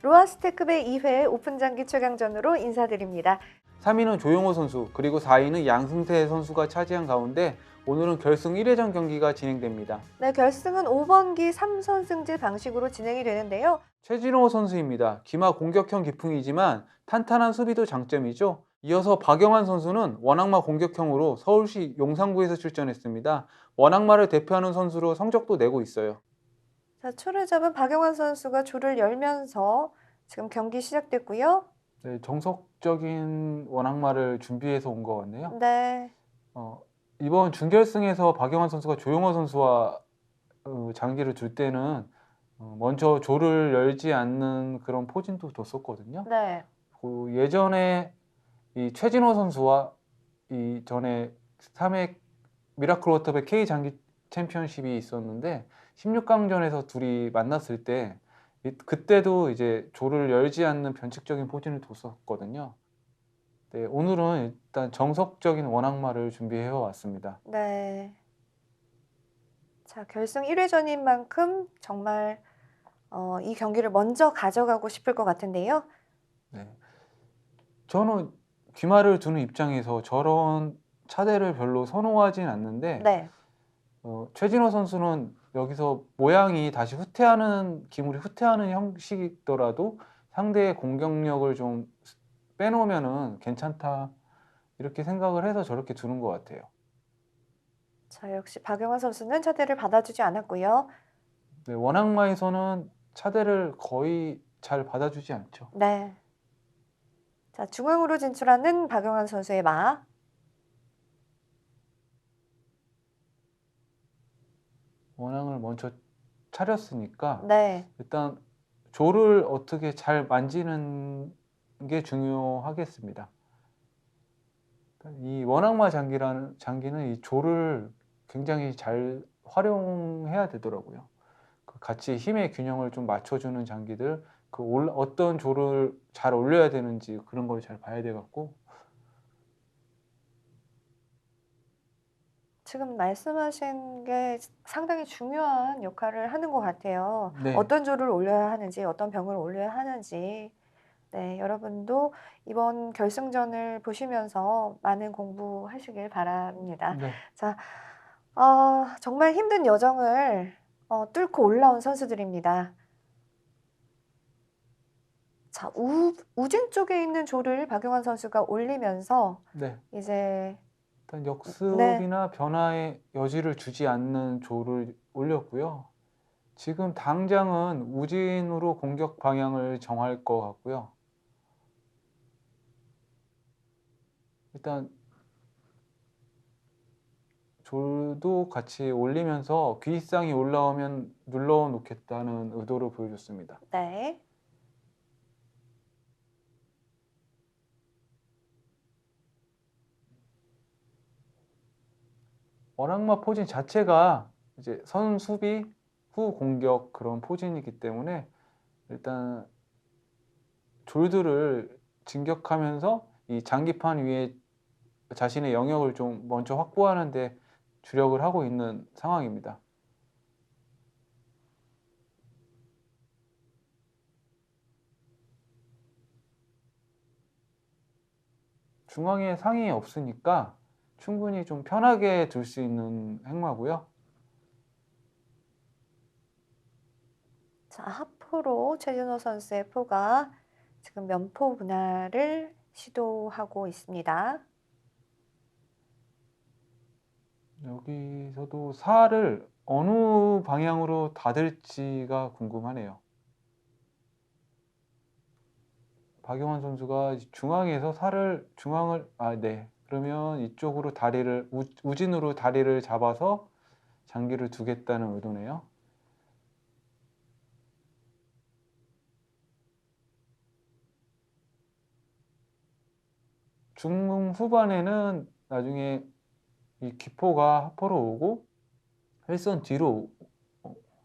로하스테크배 2회 오픈장기 최강전으로 인사드립니다. 3위는 조용호 선수, 그리고 4위는 양승태 선수가 차지한 가운데 오늘은 결승 1회전 경기가 진행됩니다. 네, 결승은 5번기 3선승제 방식으로 진행이 되는데요. 최진호 선수입니다. 기마 공격형 기풍이지만 탄탄한 수비도 장점이죠. 이어서 박영환 선수는 원악마 공격형으로 서울시 용산구에서 출전했습니다. 원악마를 대표하는 선수로 성적도 내고 있어요. 자, 초를 잡은 박영환 선수가 줄을 열면서 지금 경기 시작됐고요. 네, 정석적인 원악마를 준비해서 온 것 같네요. 네, 이번 준결승에서 박영환 선수가 조용호 선수와 장기를 줄 때는 먼저 조를 열지 않는 그런 포진도 뒀었거든요. 네. 그 예전에 이 최진호 선수와 이 전에 3회 미라클 워터배 K 장기 챔피언십이 있었는데 16강전에서 둘이 만났을 때 그때도 이제 조를 열지 않는 변칙적인 포진을 뒀었거든요. 네, 오늘은 일단 정석적인 원악마를 준비해 왔습니다. 네. 자, 결승 1회전인 만큼 정말 이 경기를 먼저 가져가고 싶을 것 같은데요. 네. 저는 귀마를 두는 입장에서 저런 차대를 별로 선호하진 않는데 네. 최진호 선수는 여기서 모양이 다시 후퇴하는 기물이 후퇴하는 형식이더라도 상대의 공격력을 좀 빼놓으면은 괜찮다 이렇게 생각을 해서 저렇게 두는 것 같아요. 자, 역시 박영환 선수는 차대를 받아주지 않았고요. 네, 원악마에서는 차대를 거의 잘 받아주지 않죠. 네. 자, 중앙으로 진출하는 박영환 선수의 마. 원앙을 먼저 차렸으니까 네. 일단 조를 어떻게 잘 만지는 게 중요하겠습니다. 이 원악마 장기는 이 조를 굉장히 잘 활용해야 되더라고요. 같이 힘의 균형을 좀 맞춰주는 장기들, 어떤 조를 잘 올려야 되는지 그런 걸 잘 봐야 돼 갖고. 지금 말씀하신 게 상당히 중요한 역할을 하는 것 같아요. 네, 어떤 조를 올려야 하는지, 어떤 병을 올려야 하는지. 네, 여러분도 이번 결승전을 보시면서 많은 공부하시길 바랍니다. 네, 자, 정말 힘든 여정을 뚫고 올라온 선수들입니다. 자, 우진 쪽에 있는 조를 박용환 선수가 올리면서 네. 이제 일단 네, 역습이나 변화의 여지를 주지 않는 조를 올렸고요. 지금 당장은 우진으로 공격 방향을 정할 것 같고요. 일단 졸도 같이 올리면서 귀상이 올라오면 눌러 놓겠다는 의도를 보여줬습니다. 네. 원악마 포진 자체가 이제 선 수비 후 공격 그런 포진이기 때문에 일단 졸들을 진격하면서 이 장기판 위에 자신의 영역을 좀 먼저 확보하는 데 주력을 하고 있는 상황입니다. 중앙에 상이 없으니까 충분히 좀 편하게 둘 수 있는 행마고요. 자, 하프로 최진호 선수의 포가 지금 면포 분할을 시도하고 있습니다. 여기서도 살을 어느 방향으로 닫을지가 궁금하네요. 박용환 선수가 중앙에서 네. 그러면 이쪽으로 우진으로 다리를 잡아서 장기를 두겠다는 의도네요. 중흥 후반에는 나중에 이 기포가 하포로 오고 헬선 뒤로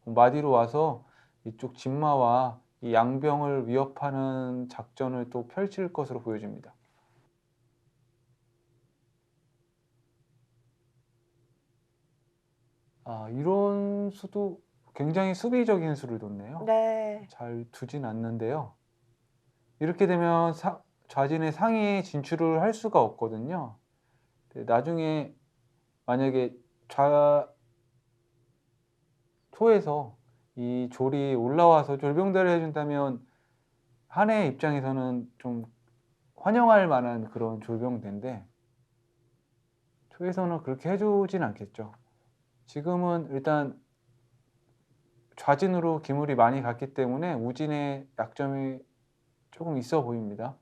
마디로 와서 이쪽 진마와 이 양병을 위협하는 작전을 또 펼칠 것으로 보여집니다. 이런 수도 굉장히 수비적인 수를 뒀네요. 네. 잘 두진 않는데요. 이렇게 되면 좌진의 상위에 진출을 할 수가 없거든요. 나중에 만약에 좌토에서 이 졸이 올라와서 졸병대를 해준다면 한해 입장에서는 좀 환영할 만한 그런 졸병대인데 초에서는 그렇게 해주진 않겠죠. 지금은 일단 좌진으로 기물이 많이 갔기 때문에 우진의 약점이 조금 있어 보입니다.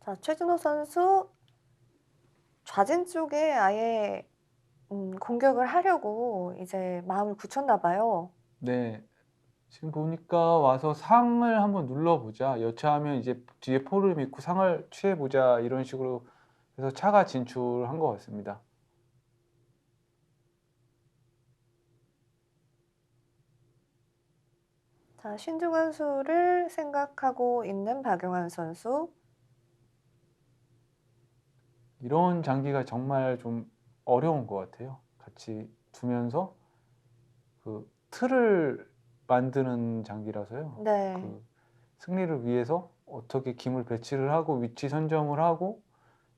자, 최준호 선수 좌진 쪽에 아예 공격을 하려고 이제 마음을 굳혔나 봐요. 네. 지금 보니까 와서 상을 한번 눌러보자. 여차하면 이제 뒤에 포를 믿고 상을 취해보자. 이런 식으로 해서 차가 진출한 것 같습니다. 자, 신중한 수를 생각하고 있는 박용환 선수. 이런 장기가 정말 좀 어려운 것 같아요. 같이 두면서 그 틀을 만드는 장기라서요. 네. 그 승리를 위해서 어떻게 기물 배치를 하고 위치 선점을 하고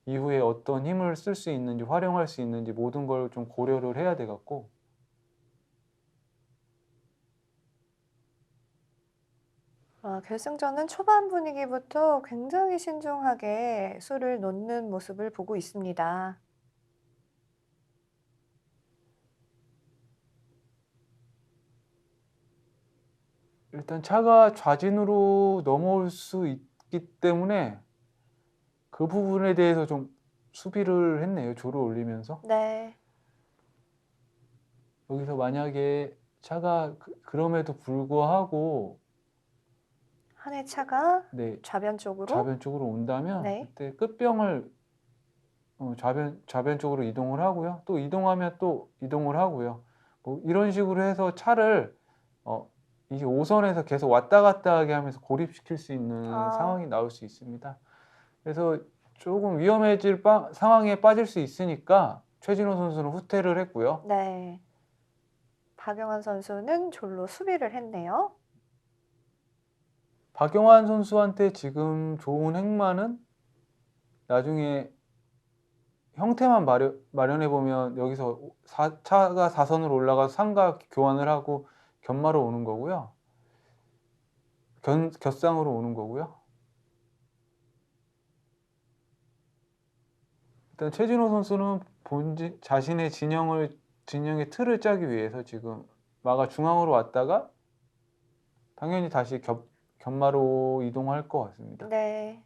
이후에 어떤 힘을 쓸 수 있는지 활용할 수 있는지 모든 걸 좀 고려를 해야 돼 갖고 결승전은 초반 분위기부터 굉장히 신중하게 수를 놓는 모습을 보고 있습니다. 일단 차가 좌진으로 넘어올 수 있기 때문에 그 부분에 대해서 좀 수비를 했네요. 조를 올리면서. 네. 여기서 만약에 차가 그럼에도 불구하고 한해 차가 네, 좌변 쪽으로. 좌변 쪽으로 온다면 네. 그때 끝병을 좌변 쪽으로 이동을 하고요. 또 이동하면 또 이동을 하고요. 뭐 이런 식으로 해서 차를 이 5선에서 계속 왔다 갔다 하게 하면서 고립시킬 수 있는 상황이 나올 수 있습니다. 그래서 조금 위험해질 상황에 빠질 수 있으니까 최진호 선수는 후퇴를 했고요. 네. 박용환 선수는 졸로 수비를 했네요. 박용환 선수한테 지금 좋은 행마는 나중에 형태만 마련해 보면 여기서 차가 4선으로 올라가서 상과 교환을 하고 견마로 오는 거고요. 곁상으로 오는 거고요. 일단 최진호 선수는 자신의 진영의 틀을 짜기 위해서 지금 마가 중앙으로 왔다가 당연히 다시 견마로 이동할 것 같습니다. 네.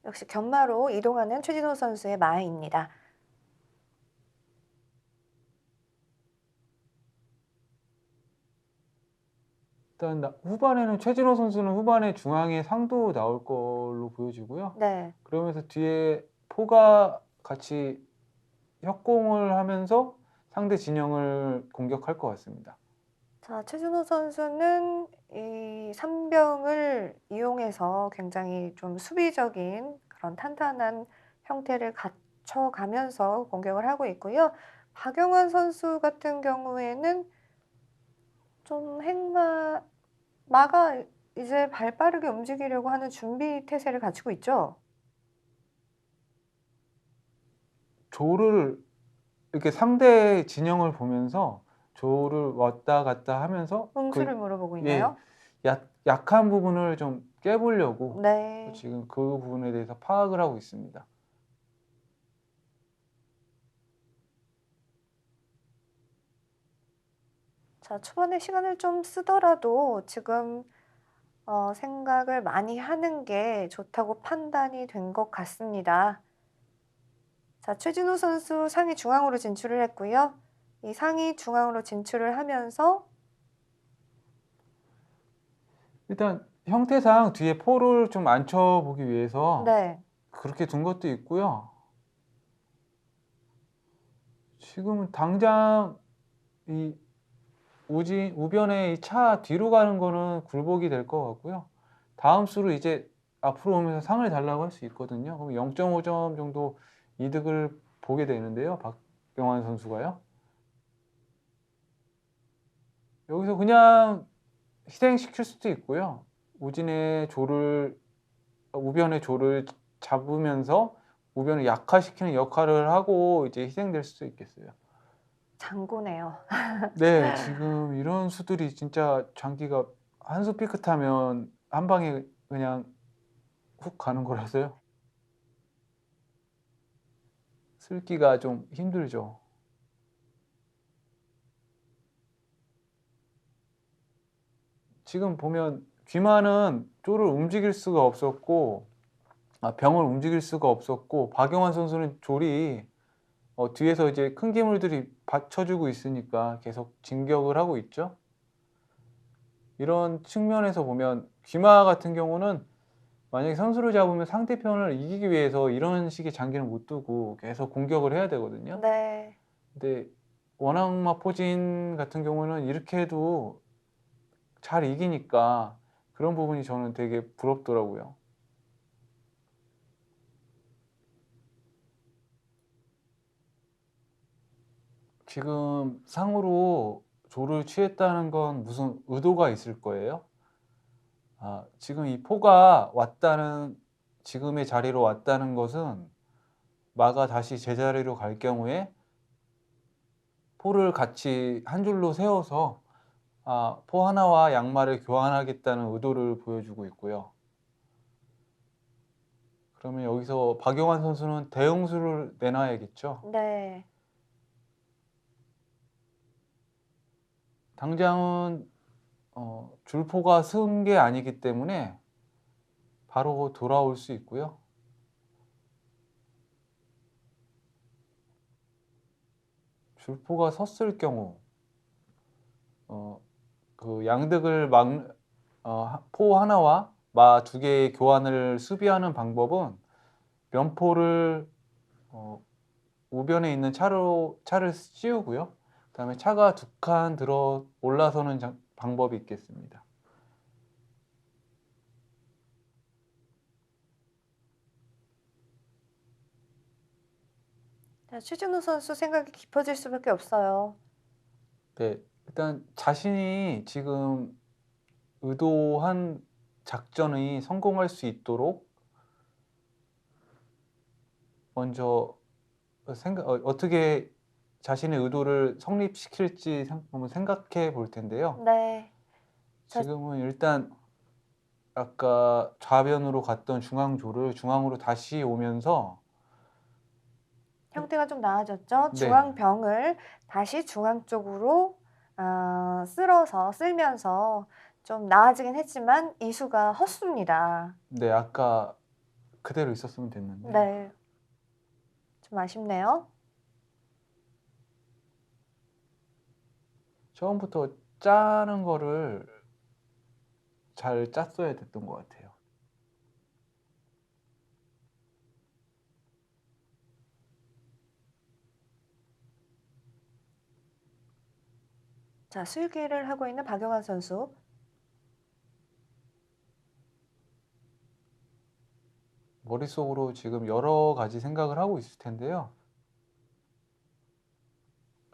역시 견마로 이동하는 최진호 선수의 마입니다. 일단 후반에는 최진호 선수는 후반에 중앙에 상도 나올 걸로 보여지고요. 네. 그러면서 뒤에 포가 같이 협공을 하면서 상대 진영을 공격할 것 같습니다. 자, 최준호 선수는 이 3병을 이용해서 굉장히 좀 수비적인 그런 탄탄한 형태를 갖춰가면서 공격을 하고 있고요. 박용환 선수 같은 경우에는 좀 마가 이제 발 빠르게 움직이려고 하는 준비 태세를 갖추고 있죠. 조를 이렇게 상대 진영을 보면서 조를 왔다 갔다 하면서 응수를 물어보고 예, 있나요? 약한 부분을 좀 깨보려고 네. 지금 그 부분에 대해서 파악을 하고 있습니다. 자, 초반에 시간을 좀 쓰더라도 지금 생각을 많이 하는 게 좋다고 판단이 된 것 같습니다. 자, 최진호 선수 상위 중앙으로 진출을 했고요. 이 상위 중앙으로 진출을 하면서 일단 형태상 뒤에 포를 좀 앉혀보기 위해서 네. 그렇게 둔 것도 있고요. 지금은 당장 이 우변에 이 차 뒤로 가는 거는 굴복이 될 것 같고요. 다음 수를 이제 앞으로 오면서 상을 달라고 할 수 있거든요. 그럼 0.5점 정도 이득을 보게 되는데요. 박병환 선수가요. 여기서 그냥 희생시킬 수도 있고요. 우변의 조를 잡으면서 우변을 약화시키는 역할을 하고 이제 희생될 수도 있겠어요. 장고네요. 네, 지금 이런 수들이 진짜 장기가 한 수 삐끗하면 한 방에 그냥 훅 가는 거라서요. 쓸기가 좀 힘들죠. 지금 보면 귀마는 쪼를 움직일 수가 없었고, 병을 움직일 수가 없었고, 박용환 선수는 조리 뒤에서 이제 큰 기물들이 받쳐주고 있으니까 계속 진격을 하고 있죠. 이런 측면에서 보면 귀마 같은 경우는 만약에 선수를 잡으면 상대편을 이기기 위해서 이런 식의 장기는 못 두고 계속 공격을 해야 되거든요. 네. 근데 원악마포진 같은 경우는 이렇게 해도 잘 이기니까 그런 부분이 저는 되게 부럽더라고요. 지금 상으로 조를 취했다는 건 무슨 의도가 있을 거예요. 지금 이 포가 지금의 자리로 왔다는 것은 마가 다시 제자리로 갈 경우에 포를 같이 한 줄로 세워서 포 하나와 양말을 교환하겠다는 의도를 보여주고 있고요. 그러면 여기서 박용환 선수는 대응수를 내놔야겠죠. 네. 당장은 줄포가 쓴 게 아니기 때문에 바로 돌아올 수 있고요. 줄포가 섰을 경우 그 양득을 포 하나와 마 두 개의 교환을 수비하는 방법은 면포를 우변에 있는 차를 씌우고요. 그다음에 차가 두 칸 들어 올라서는 방법이 있겠습니다. 자, 최진우 선수 생각이 깊어질 수밖에 없어요. 네, 일단 자신이 지금 의도한 작전이 성공할 수 있도록 먼저 어떻게 자신의 의도를 성립시킬지 한번 생각해 볼 텐데요. 네. 자, 지금은 일단 아까 좌변으로 갔던 중앙조를 중앙으로 다시 오면서 형태가 좀 나아졌죠. 네, 중앙병을 다시 중앙 쪽으로 쓸면서 좀 나아지긴 했지만 이수가 헛수입니다. 네, 아까 그대로 있었으면 됐는데 네. 좀 아쉽네요. 처음부터 짜는 거를 잘 짰어야 됐던 것 같아요. 자, 술기를 하고 있는 박용환 선수. 머릿속으로 지금 여러 가지 생각을 하고 있을 텐데요.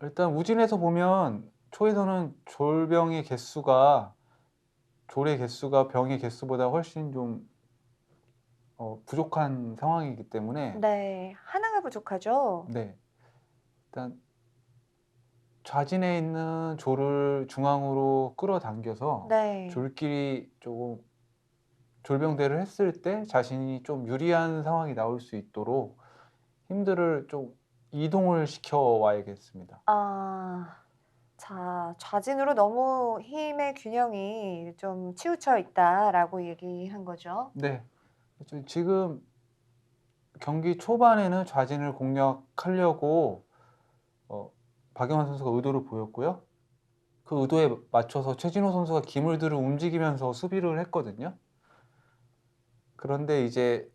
일단 우진에서 보면 초에서는 졸의 개수가 병의 개수보다 훨씬 좀 부족한 상황이기 때문에 네. 하나가 부족하죠. 네, 일단 좌진에 있는 졸을 중앙으로 끌어당겨서 네. 졸끼리 조금 졸병대를 했을 때 자신이 좀 유리한 상황이 나올 수 있도록 힘들을 좀 이동을 시켜 와야겠습니다. 아. 자, 좌진으로 너무 힘의 균형이 좀 치우쳐 있다라고 얘기한 거죠. 네, 지금 경기 초반에는 좌진을 공략하려고 어, 박영환 선수가 의도를 보였고요. 그 의도에 맞춰서 최진호 선수가 기물들을 움직이면서 수비를 했거든요. 그런데 이제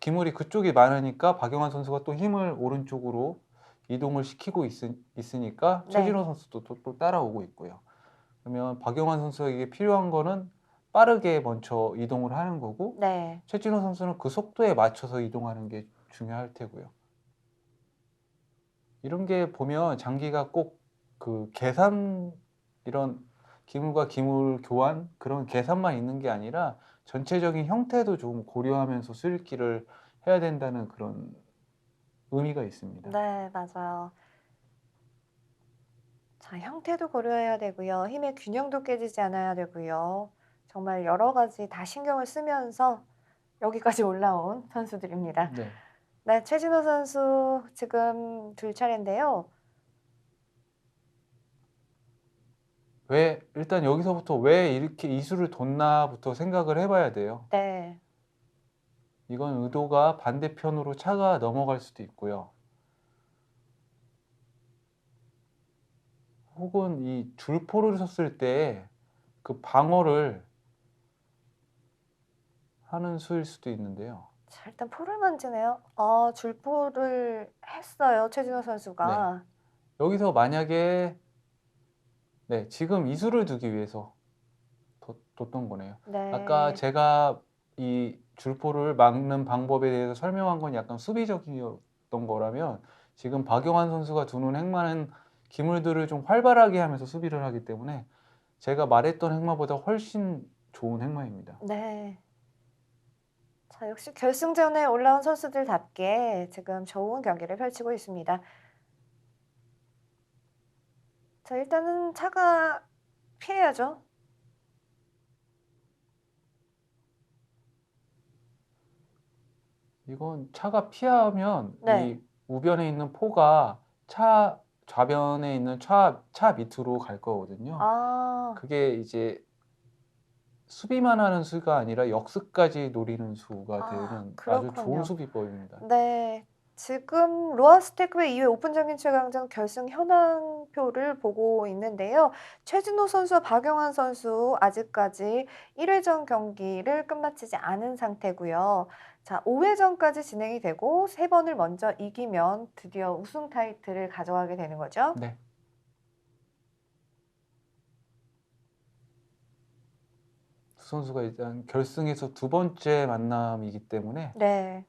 기물이 그쪽이 많으니까 박영환 선수가 또 힘을 오른쪽으로 이동을 시키고 있으니까 네. 최진호 선수도 또 따라오고 있고요. 그러면 박영환 선수에게 필요한 거는 빠르게 먼저 이동을 하는 거고 네. 최진호 선수는 그 속도에 맞춰서 이동하는 게 중요할 테고요. 이런 게 보면 장기가 꼭 그 계산 이런 기물과 기물 교환 그런 계산만 있는 게 아니라 전체적인 형태도 좀 고려하면서 수읽기를 해야 된다는 그런 의미가 있습니다. 네, 맞아요. 자, 형태도 고려해야 되고요. 힘의 균형도 깨지지 않아야 되고요. 정말 여러 가지 다 신경을 쓰면서 여기까지 올라온 선수들입니다. 네. 네, 최진호 선수 지금 둘 차례인데요. 왜 일단 여기서부터 왜 이렇게 이수를 뒀나부터 생각을 해봐야 돼요. 네. 이건 의도가 반대편으로 차가 넘어갈 수도 있고요. 혹은 이 줄포를 섰을 때 그 방어를 하는 수일 수도 있는데요. 자, 일단 포를 만지네요. 줄포를 했어요, 최진호 네. 선수가. 여기서 만약에 네, 지금 이수를 두기 위해서 뒀던 거네요. 아까 네. 제가 이 줄포를 막는 방법에 대해서 설명한 건 약간 수비적이었던 거라면 지금 박용환 선수가 두는 행마는 기물들을 좀 활발하게 하면서 수비를 하기 때문에 제가 말했던 행마보다 훨씬 좋은 행마입니다. 네. 자, 역시 결승전에 올라온 선수들답게 지금 좋은 경기를 펼치고 있습니다. 자, 일단은 차가 피해야죠. 이건 차가 피하면 네. 이 우변에 있는 포가 차 좌변에 있는 차 밑으로 갈 거거든요. 아, 그게 이제 수비만 하는 수가 아니라 역습까지 노리는 수가 되는 아주 좋은 그렇군요. 수비법입니다. 네. 지금 로하스 태크웨 2회 오픈장인 최강전 결승 현황표를 보고 있는데요. 최진호 선수와 박용환 선수 아직까지 1회전 경기를 끝마치지 않은 상태고요. 자, 5회전까지 진행이 되고 3번을 먼저 이기면 드디어 우승 타이틀을 가져가게 되는 거죠. 네. 두 선수가 일단 결승에서 두 번째 만남이기 때문에 네.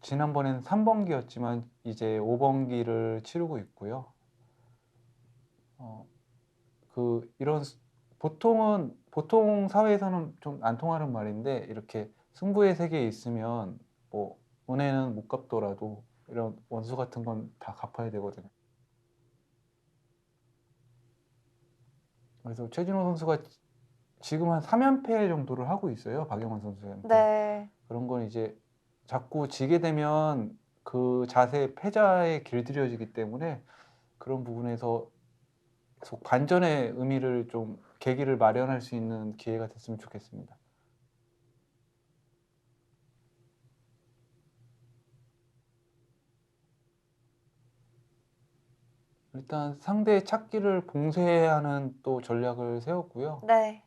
지난번에는 3번기였지만 이제 5번기를 치르고 있고요. 이런 보통 사회에서는 좀 안 통하는 말인데 이렇게 승부의 세계에 있으면 뭐 은혜는 못 갚더라도 이런 원수 같은 건 다 갚아야 되거든요. 그래서 최진호 선수가 지금 한 3연패 정도를 하고 있어요. 박용환 선수한테. 네. 그런 건 이제 자꾸 지게 되면 그 자세 패자에 길들여지기 때문에 그런 부분에서 계속 반전의 의미를 좀 계기를 마련할 수 있는 기회가 됐으면 좋겠습니다. 일단 상대의 찾기를 봉쇄하는 또 전략을 세웠고요. 네.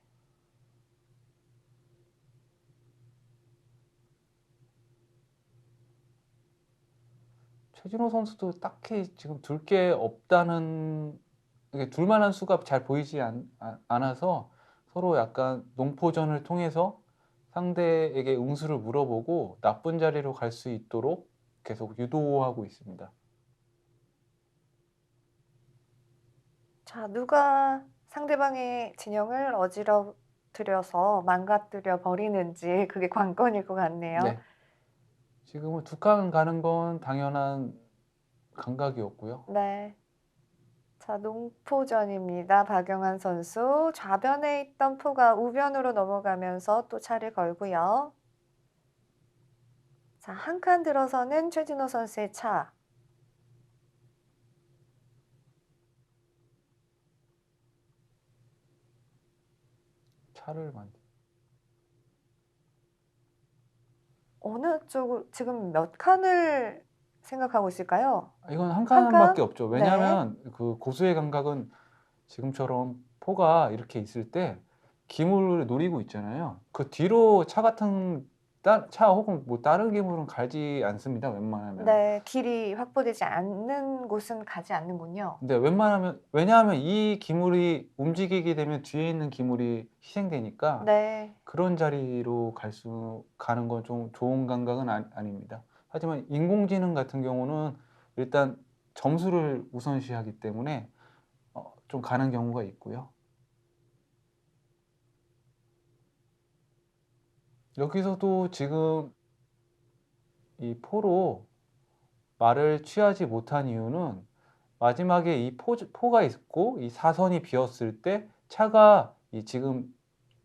최진호 선수도 딱히 지금 둘 게 없다는 이게 둘 만한 수가 잘 보이지 않아서 서로 약간 농포전을 통해서 상대에게 응수를 물어보고 나쁜 자리로 갈 수 있도록 계속 유도하고 있습니다. 자, 누가 상대방의 진영을 어지러뜨려서 망가뜨려 버리는지 그게 관건일 것 같네요. 네. 지금은 두 칸 가는 건 당연한 감각이었고요. 네. 자, 농포전입니다. 박용환 선수. 좌변에 있던 포가 우변으로 넘어가면서 또 차를 걸고요. 자, 한 칸 들어서는 최진호 선수의 차. 차를 만 어느 쪽으로 지금 몇 칸을 생각하고 있을까요? 이건 한 한 칸밖에 칸? 없죠. 네. 왜냐하면 그 고수의 감각은 지금처럼 포가 이렇게 있을 때 기물을 노리고 있잖아요. 그 뒤로 차 같은 차 혹은 뭐 다른 기물은 갈지 않습니다, 웬만하면. 네. 길이 확보되지 않는 곳은 가지 않는군요. 근데 웬만하면, 왜냐하면 이 기물이 움직이게 되면 뒤에 있는 기물이 희생되니까 네. 그런 자리로 가는 건 좀 좋은 감각은 아닙니다. 하지만 인공지능 같은 경우는 일단 점수를 우선시하기 때문에 좀 가는 경우가 있고요. 여기서도 지금 이 포로 말을 취하지 못한 이유는, 마지막에 이 포가 있고 이 사선이 비었을 때 차가 지금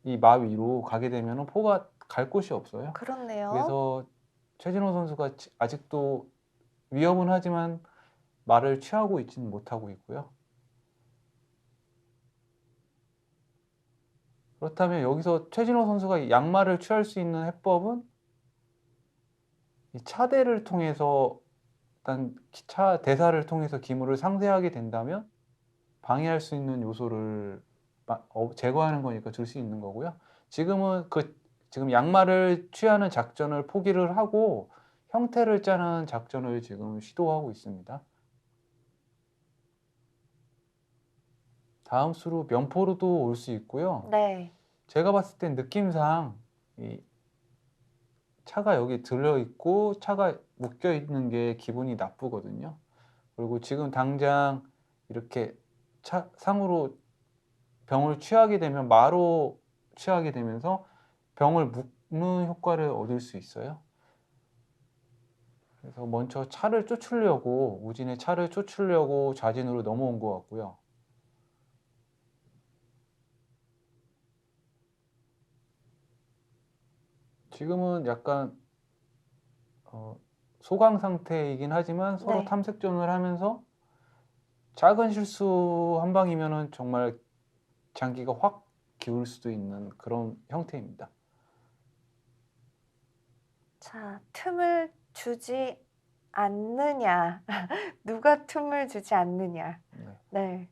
이 마 위로 가게 되면 포가 갈 곳이 없어요. 그렇네요. 그래서 최진호 선수가 아직도 위협은 하지만 말을 취하고 있지는 못하고 있고요. 그렇다면 여기서 최진호 선수가 양말을 취할 수 있는 해법은 이 차대를 통해서, 일단 차 대사를 통해서 기물을 상쇄하게 된다면 방해할 수 있는 요소를 제거하는 거니까 줄 수 있는 거고요. 지금은 지금 양말을 취하는 작전을 포기를 하고 형태를 짜는 작전을 지금 시도하고 있습니다. 다음 수로 면포로도 올 수 있고요. 네. 제가 봤을 땐 느낌상 이 차가 여기 들려 있고 차가 묶여 있는 게 기분이 나쁘거든요. 그리고 지금 당장 이렇게 상으로 병을 취하게 되면 마로 취하게 되면서 병을 묶는 효과를 얻을 수 있어요. 그래서 먼저 우진의 차를 쫓으려고 좌진으로 넘어온 것 같고요. 지금은 약간 소강 상태이긴 하지만 서로 네. 탐색전을 하면서 작은 실수 한 방이면은 정말 장기가 확 기울 수도 있는 그런 형태입니다. 자, 틈을 주지 않느냐. 누가 틈을 주지 않느냐. 네. 네.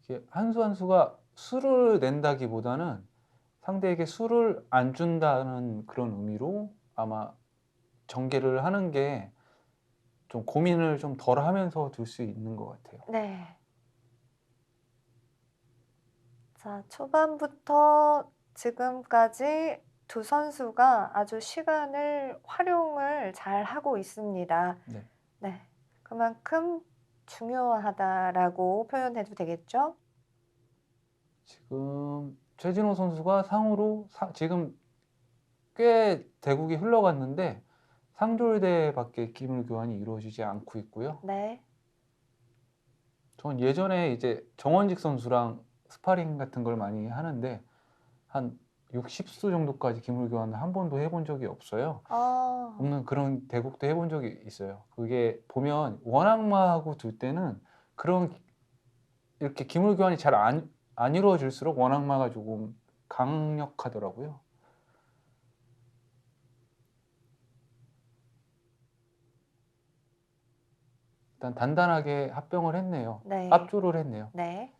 이게 한 수 한 수가 수를 낸다기보다는 상대에게 수를 안 준다는 그런 의미로 아마 전개를 하는 게 좀 고민을 좀 덜 하면서 둘 수 있는 것 같아요. 네. 자, 초반부터 지금까지 두 선수가 아주 시간을 활용을 잘하고 있습니다. 네. 네. 그만큼 중요하다라고 표현해도 되겠죠? 지금 최진호 선수가 상으로 지금 꽤 대국이 흘러갔는데 상졸대밖에 기물 교환이 이루어지지 않고 있고요. 네. 전 예전에 이제 정원직 선수랑 스파링 같은 걸 많이 하는데 한 60수 정도까지 기물 교환을 한 번도 해본 적이 없어요. 아. 없는 그런 대국도 해본 적이 있어요. 그게 보면 원악마하고 둘 때는 그런 이렇게 기물 교환이 잘 안 이루어질수록 원악마가 조금 강력하더라고요. 일단 단단하게 합병을 했네요. 네. 합조를 했네요. 네.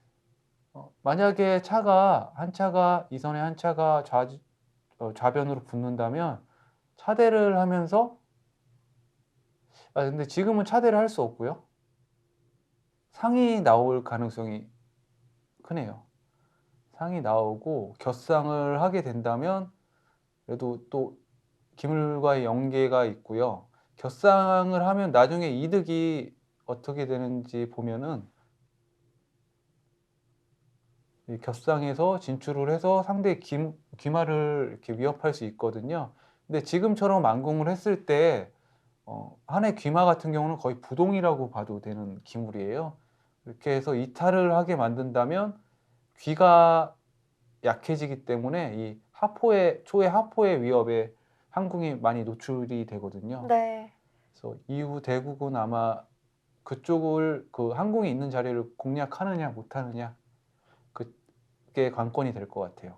만약에 한 차가 이선에 한 차가 좌변으로 붙는다면 차대를 하면서, 근데 지금은 차대를 할 수 없고요. 상이 나올 가능성이 크네요. 상이 나오고 곁상을 하게 된다면 그래도 또 기물과의 연계가 있고요. 곁상을 하면 나중에 이득이 어떻게 되는지 보면은 이 곁상에서 진출을 해서 상대의 귀마를 이렇게 위협할 수 있거든요. 근데 지금처럼 만공을 했을 때 한해 귀마 같은 경우는 거의 부동이라고 봐도 되는 기물이에요. 이렇게 해서 이탈을 하게 만든다면 귀가 약해지기 때문에 이 초의 하포의 위협에 항궁이 많이 노출이 되거든요. 네. 그래서 이후 대국은 아마 그 항궁이 있는 자리를 공략하느냐 못하느냐, 그게 관건이 될 것 같아요.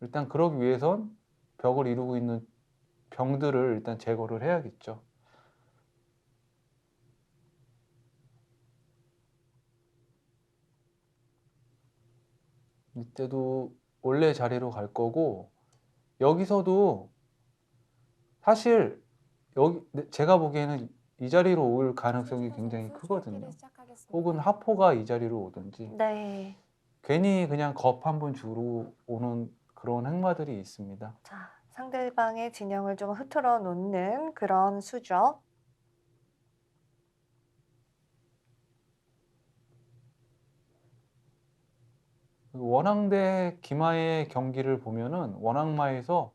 일단 그러기 위해선 벽을 이루고 있는 병들을 일단 제거를 해야겠죠. 이때도 원래 자리로 갈 거고 여기서도 사실 제가 보기에는 이 자리로 올 가능성이 최진호 굉장히 선수 크거든요. 초읽기를 시작하겠습니다. 혹은 하포가 이 자리로 오든지 네. 괜히 그냥 겁 한번 주러 오는 그런 행마들이 있습니다. 자, 상대방의 진영을 좀 흐트러 놓는 그런 수죠. 원앙대 김하의 경기를 보면은 원앙마에서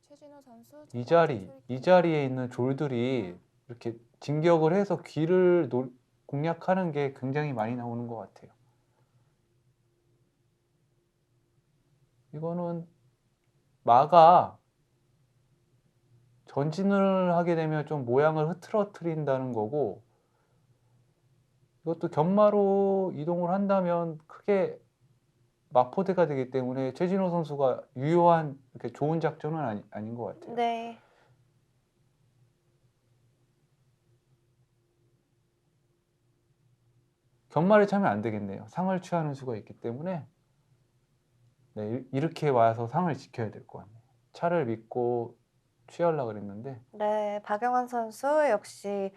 최진호 선수 첫 이 번째 이 초읽기. 자리에 있는 졸들이 이렇게 진격을 해서 귀를 공략하는 게 굉장히 많이 나오는 것 같아요. 이거는 마가 전진을 하게 되면 좀 모양을 흐트러뜨린다는 거고, 이것도 견마로 이동을 한다면 크게 마포대가 되기 때문에 최진호 선수가 유효한 이렇게 좋은 작전은 아닌 것 같아요. 네. 견마를 차면 안 되겠네요. 상을 취하는 수가 있기 때문에 네, 이렇게 와서 상을 지켜야 될 것 같네요. 차를 믿고 취하려고 그랬는데 네, 박영환 선수 역시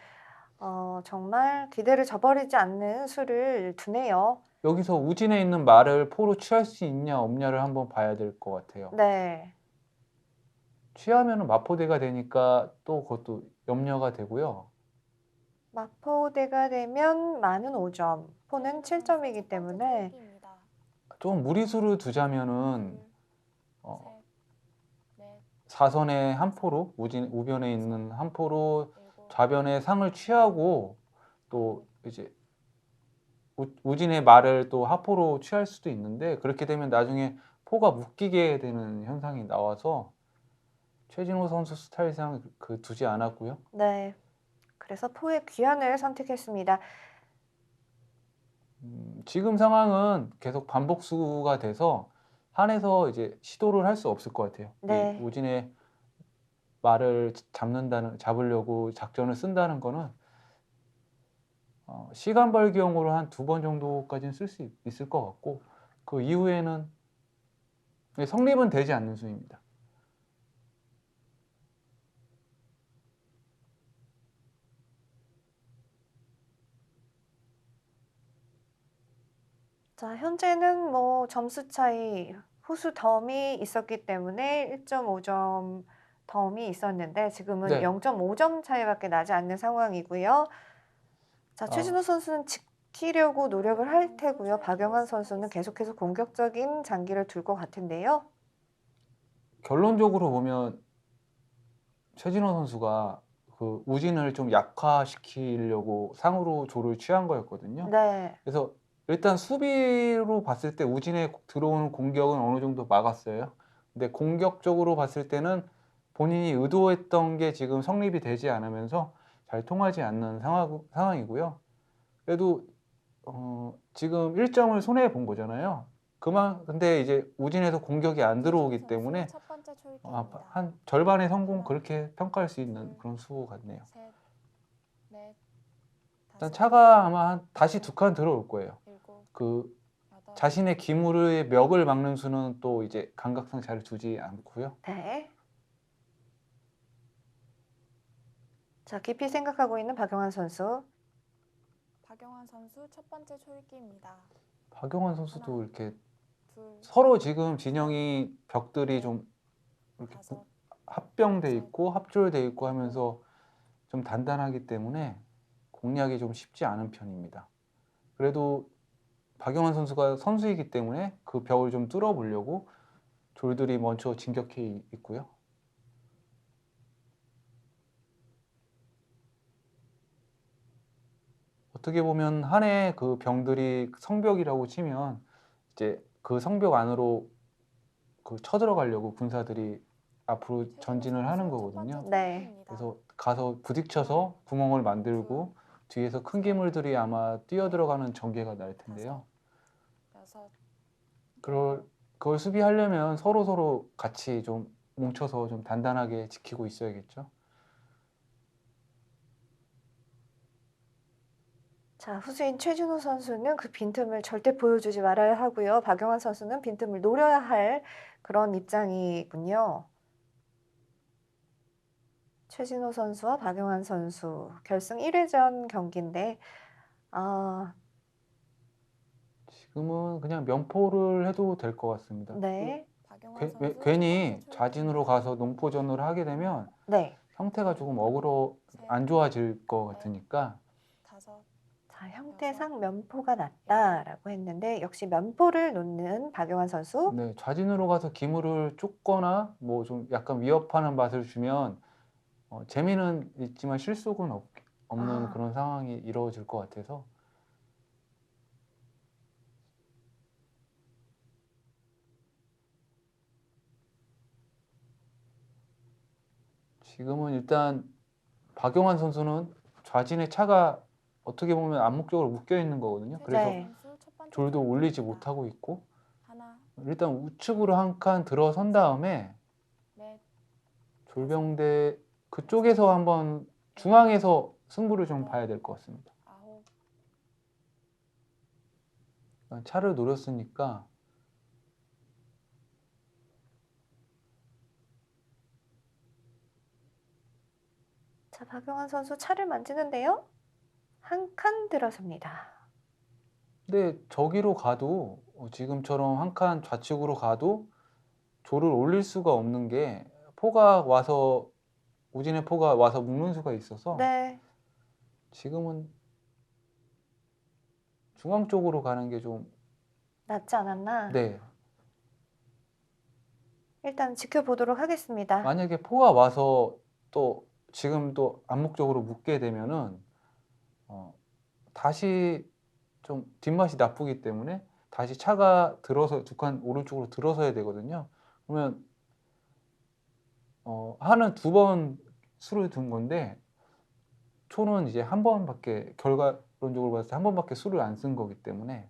정말 기대를 저버리지 않는 수를 두네요. 여기서 우진에 있는 말을 포로 취할 수 있냐 없냐를 한번 봐야 될 것 같아요. 네. 취하면 마포대가 되니까 또 그것도 염려가 되고요. 마포대가 되면 마는 5점, 포는 최진호 선수 7점이기 첫 번째 때문에 초읽기입니다. 좀 무리수를 두자면은 둘, 셋, 넷, 4선에 한 포로 우변에 있는 한 포로 일곱, 좌변에 상을 취하고 또 이제 우진의 말을 또 하포로 취할 수도 있는데, 그렇게 되면 나중에 포가 묶이게 되는 현상이 나와서 최진호 선수 스타일상 두지 않았고요. 네. 그래서 포의 귀환을 선택했습니다. 지금 상황은 계속 반복수가 돼서 한에서 이제 시도를 할 수 없을 것 같아요. 이 네. 우진의 말을 잡으려고 작전을 쓴다는 거는 시간 벌기용으로 한 2번 정도까지는 쓸 수 있을 것 같고, 그 이후에는 성립은 되지 않는 수입니다. 자, 현재는 뭐 점수 차이, 후수 덤이 있었기 때문에 1.5점 덤이 있었는데 지금은 네. 0.5점 차이밖에 나지 않는 상황이고요. 자, 최진호 선수는 지키려고 노력을 할 테고요. 박영환 선수는 계속해서 공격적인 장기를 둘 것 같은데요. 결론적으로 보면 최진호 선수가 그 우진을 좀 약화시키려고 상으로 조를 취한 거였거든요. 네. 그래서 일단 수비로 봤을 때 우진에 들어오는 공격은 어느 정도 막았어요. 근데 공격적으로 봤을 때는 본인이 의도했던 게 지금 성립이 되지 않으면서 잘 통하지 않는 상황이고요. 그래도 지금 1점을 손해 본 거잖아요. 근데 이제 우진에서 공격이 안 들어오기 최진호 선수 때문에 첫 번째 초읽기입니다. 한 절반의 성공, 하나, 그렇게 평가할 수 있는 둘, 그런 수 같네요. 셋, 넷, 일단 다섯, 차가 아마 다시 2칸 들어올 거예요. 일곱, 그 여덟, 자신의 기물의 멱을 막는 수는 또 이제 감각상 잘 두지 않고요. 네. 자, 깊이 생각하고 있는 박영환 선수. 박영환 선수 첫 번째 초읽기입니다. 박용환 선수도 하나, 이렇게 둘, 서로 지금 진영이 벽들이 넷, 좀 이렇게 다섯, 합병돼 여섯, 있고 합조돼 있고 일곱, 하면서 좀 단단하기 때문에 공략이 좀 쉽지 않은 편입니다. 그래도 박용환 선수가 선수이기 때문에 그 벽을 좀 뚫어보려고 졸들이 먼저 진격해 있고요. 어떻게 보면 한해 그 병들이 성벽이라고 치면 이제 그 성벽 안으로 쳐들어가려고 군사들이 앞으로 최진호 전진을 하는 선수 첫 번째 거거든요. 네. 초읽기입니다. 그래서 가서 부딪혀서 구멍을 만들고 뒤에서 큰 괴물들이 아마 뛰어들어가는 전개가 날 텐데요. 여섯, 그걸 수비하려면 서로 같이 좀 뭉쳐서 좀 단단하게 지키고 있어야겠죠. 자, 후수인 최진호 선수는 그 빈틈을 절대 보여주지 말아야 하고요. 박용환 선수는 빈틈을 노려야 할 그런 입장이군요. 최진호 선수와 박용환 선수 결승 1회전 경기인데 지금은 그냥 면포를 해도 될 것 같습니다. 네. 박용환 선수 괜히 첫 번째 좌진으로 초읽기입니다. 가서 농포전을 하게 되면 네. 형태가 조금 셋, 안 좋아질 것 같으니까 다섯, 자, 형태상 면포가 낮다라고 했는데 역시 면포를 놓는 박용환 선수. 네, 좌진으로 가서 기물을 쫓거나 뭐 좀 약간 위협하는 맛을 주면 재미는 있지만 실속은 없는 아. 그런 상황이 이루어질 것 같아서 지금은 일단 박용환 선수는 좌진의 차가 어떻게 보면 암묵적으로 묶여 있는 거거든요. 그래서 네. 선수 첫 번째 졸도 올리지 초읽기입니다. 못하고 있고 하나, 일단 우측으로 한 칸 들어선 다음에 넷, 졸병대 그쪽에서 한번 중앙에서 승부를 좀 봐야 될 것 같습니다. 아홉, 차를 노렸으니까 자, 박용환 선수 차를 만지는데요. 한 칸 들어섭니다. 근데 저기로 가도 지금처럼 한 칸 좌측으로 가도 조를 올릴 수가 없는 게 포가 와서 우진의 포가 와서 묶는 수가 있어서 네. 지금은 중앙 쪽으로 가는 게 좀 낫지 않았나? 네. 일단 지켜보도록 하겠습니다. 만약에 포가 와서 또 지금 또 암묵적으로 묶게 되면은 다시 좀 뒷맛이 나쁘기 때문에 다시 차가 들어서 두 칸 오른쪽으로 들어서야 되거든요. 그러면 하는 두 번 수를 둔 건데 초는 이제 한 번밖에 결과론적으로 봤을 때 한 번밖에 수를 안 쓴 거기 때문에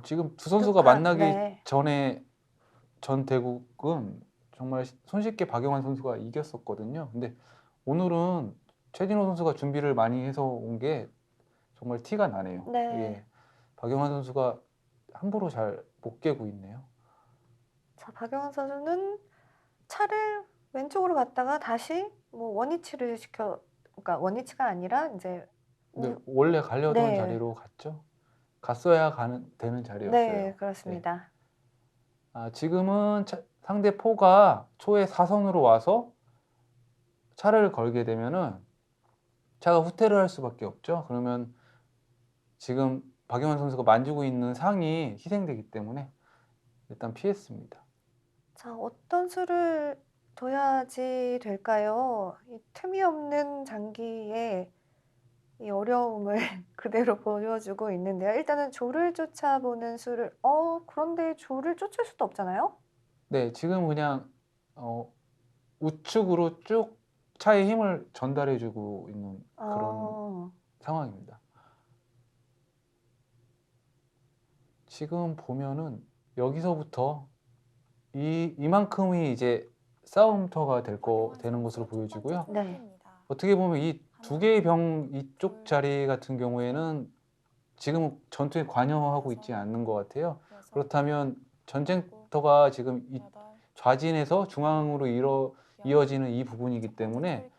지금 두 선수가 두 칸, 만나기 네. 전에 전 대국은 정말 손쉽게 박용환 선수가 이겼었거든요. 근데 오늘은 최진호 선수가 준비를 많이 해서 온 게 정말 티가 나네요. 네. 예. 박용환 선수가 함부로 잘 못 깨고 있네요. 자, 박용환 선수는 차를 왼쪽으로 갔다가 다시 뭐 원위치를 그러니까 원위치가 아니라 이제 근데 원래 가려던 네. 자리로 갔죠. 갔어야 되는 자리였어요. 네, 그렇습니다. 지금은 상대 포가 초에 사선으로 와서 차를 걸게 되면은 차가 후퇴를 할 수밖에 없죠. 그러면 지금 박용환 선수가 만지고 있는 상이 희생되기 때문에 일단 피했습니다. 자, 어떤 수를 둬야지 될까요? 이 틈이 없는 장기에 이 어려움을 그대로 보여주고 있는데요. 일단은 조를 쫓아보는 수를 그런데 조를 쫓을 수도 없잖아요? 네, 지금 그냥 우측으로 쭉 차에 힘을 전달해주고 있는 그런 상황입니다. 지금 보면은 여기서부터 이만큼이 이제 싸움터가 되는 것으로 보여지고요. 네. 어떻게 보면 이 두 개의 병 이쪽 자리 같은 경우에는 지금 전투에 관여하고 있지 않는 것 같아요. 그렇다면 전쟁터가 지금 이 좌진에서 중앙으로 이어지는 이 부분이기 때문에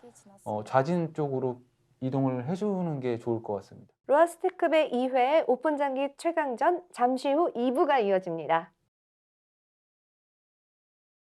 좌진 쪽으로 이동을 해주는 게 좋을 것 같습니다. 로하스트급의 2회 오픈장기 최강전 잠시 후 2부가 이어집니다.